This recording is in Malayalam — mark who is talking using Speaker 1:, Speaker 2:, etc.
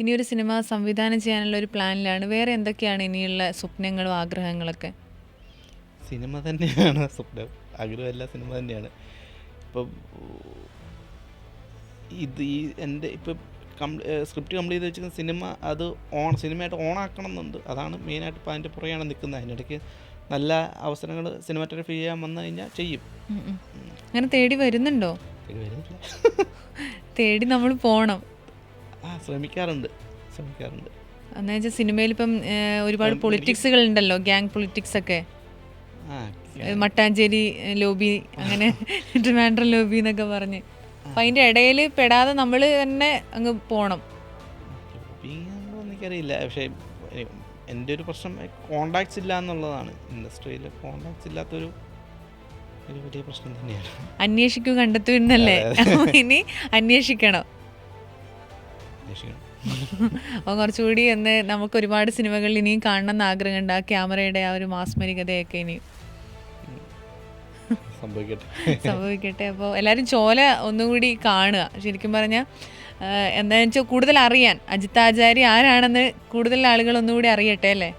Speaker 1: ഇനിയൊരു സിനിമ സംവിധാനം ചെയ്യാനുള്ള ഒരു പ്ലാനിലാണ്. വേറെ എന്തൊക്കെയാണ് ഇനിയുള്ള സ്വപ്നങ്ങളും ആഗ്രഹങ്ങളൊക്കെ?
Speaker 2: സിനിമ തന്നെയാണ് സ്വപ്നം, ആഗ്രഹമല്ല സിനിമ തന്നെയാണ്. ഇപ്പം ഈ എൻ്റെ ഇപ്പം സ്ക്രിപ്റ്റ് കംപ്ലീറ്റ് ചെയ്ത് വെച്ചിരിക്കുന്ന സിനിമ അത് സിനിമയായിട്ട് ഓണാക്കണം എന്നുണ്ട്. അതാണ് മെയിനായിട്ട് ഇപ്പോൾ അതിൻ്റെ പുറകെയാണ് നിൽക്കുന്നത്. അതിനിടയ്ക്ക് നല്ല അവസരങ്ങൾ സിനിമാറ്റോഗ്രാഫി ചെയ്യാൻ വന്നു കഴിഞ്ഞാൽ ചെയ്യും.
Speaker 1: അങ്ങനെ തേടി വരുന്നുണ്ടോ?
Speaker 2: തേടി വരുന്നില്ല,
Speaker 1: തേടി നമ്മൾ പോകണം.
Speaker 2: ശ്രമിക്കാറുണ്ട്.
Speaker 1: എന്ന് വെച്ചാൽ സിനിമയിൽ ഇപ്പം ഒരുപാട് പൊളിറ്റിക്സുകൾ ഉണ്ടല്ലോ, ഗ്യാങ് പൊളിറ്റിക്സ് ഒക്കെ. മട്ടാഞ്ചേരി ലോബി, അങ്ങനെ ട്രിവാൻഡ്രം ലോബി എന്നൊക്കെ പറഞ്ഞ്. അപ്പം അതിൻ്റെ ഇടയിൽ പെടാതെ നമ്മൾ തന്നെ അങ്ങ് പോകണം.
Speaker 2: എനിക്കറിയില്ല, പക്ഷേ എൻ്റെ ഒരു പ്രശ്നം കോണ്ടാക്ട്സ് ഇല്ല എന്നുള്ളതാണ്. ഇൻഡസ്ട്രിയിൽ കോണ്ടാക്ട്സ് ഇല്ലാത്തൊരു വലിയ പ്രശ്നം തന്നെയാണ്.
Speaker 1: അന്വേഷിക്കൂ കണ്ടെത്തൂ എന്നല്ലേ? ഇനി അന്വേഷിക്കണം. അപ്പോൾ കുറച്ചുകൂടി ഒന്ന് നമുക്ക് ഒരുപാട് സിനിമകൾ ഇനിയും കാണണം എന്ന് ആഗ്രഹമുണ്ട്. ആ ക്യാമറയുടെ ആ ഒരു മാസ്മരികതയൊക്കെ ഇനിയും സംഭവിക്കട്ടെ. അപ്പോൾ എല്ലാവരും ചോല ഒന്നുകൂടി കാണുക. ശരിക്കും പറഞ്ഞാൽ എന്താണെന്ന് വെച്ചാൽ കൂടുതൽ അറിയാൻ അജിത് ആചാര്യ ആരാണെന്ന് കൂടുതൽ ആളുകൾ ഒന്നുകൂടി അറിയട്ടെ അല്ലേ?